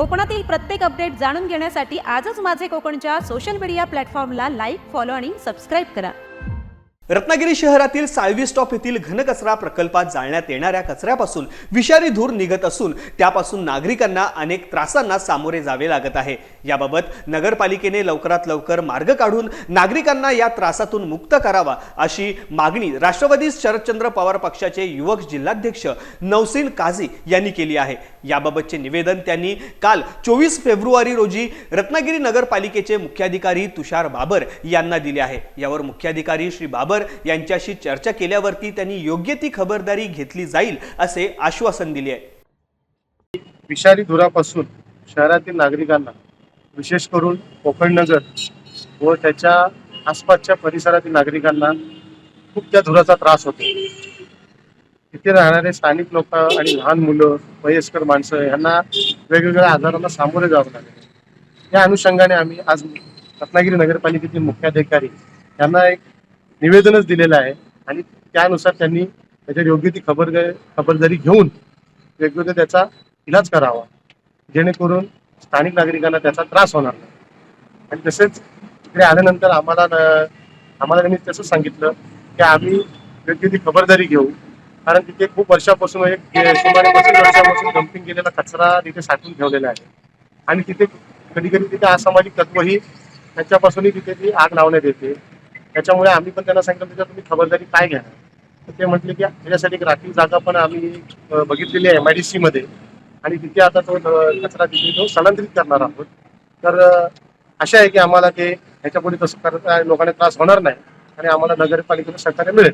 कोकणातील प्रत्येक अपडेट जाणून घेण्यासाठी आजच माझे कोकणच्या सोशल मीडिया प्लॅटफॉर्मला लाईक, फॉलो आणि सबस्क्राईब करा। रत्नागिरी शहरातील साळवी स्टॉप येथील घनकचरा प्रकल्पात जाळण्यात येणाऱ्या कचऱ्यापासून विषारी धूर निघत असून त्यापासून नागरिकांना अनेक त्रासांना सामोरे जावे लागत आहे। याबाबत नगरपालिकेने लवकरात लवकर मार्ग काढून नागरिकांना या त्रासातून मुक्त करावा अशी मागणी राष्ट्रवादी शरदचंद्र पवार पक्षाचे युवक जिल्हाध्यक्ष नौसीन काझी यांनी केली आहे। याबाबतचे निवेदन त्यांनी काल 24 फेब्रुवारी रोजी रत्नागिरी नगरपालिकेचे मुख्याधिकारी तुषार बाबर यांना दिले आहे। यावर मुख्याधिकारी श्री बाबर यांच्याशी चर्चा केल्यावरती त्यांनी योग्य ती खबरदारी घेतली जाईल असे आश्वासन दिले आहे। विषारी धुरापासून शहरातील नागरिकांना विशेष करून कोकण नगर व त्याच्या आसपासच्या परिसरातील नागरिकांना खूप त्या धुराचा त्रास होतो। इथे राहणारे स्थानिक लोक आणि लहान मुलं, वयस्कर माणसं यांना वेगवेगळ्या आजारांना सामोरे जावं लागेल। या अनुषंगाने आम्ही आज रत्नागिरी नगरपालिकेचे मुख्याधिकारी यांना एक निवेदनच दिलेलं आहे आणि त्यानुसार त्यांनी त्याच्या योग्य ती खबरदारी घेऊन वेगवेगळं त्याचा इलाज करावा, जेणेकरून स्थानिक नागरिकांना त्याचा त्रास होणार नाही। आणि तसेच इकडे आल्यानंतर आम्हाला त्यांनी तसं सांगितलं की आम्ही योग्य ती खबरदारी घेऊ, कारण तिथे खूप वर्षापासून सुमारे 25 वर्षापासून डम्पिंग केलेला कचरा तिथे साठवून ठेवलेला आहे आणि तिथे कधी कधी तिथे असामाजिक तत्वही त्याच्यापासूनही तिथे ती आग लावण्यात येते। त्याच्यामुळे आम्ही पण त्यांना सांगितलं त्याच्यात तुम्ही खबरदारी काय घ्या, तर ते म्हटले की त्याच्यासाठी एक राखीव जागा पण आम्ही बघितलेली आहे MIDC मध्ये आणि तिथे आता तो कचरा तिथे तो स्थलांतरित करणार आहोत। तर आशा आहे की आम्हाला ते ह्याच्यापुढे तसं लोकांना त्रास होणार नाही आणि आम्हाला नगरपालिकेचं सहकार्य मिळेल।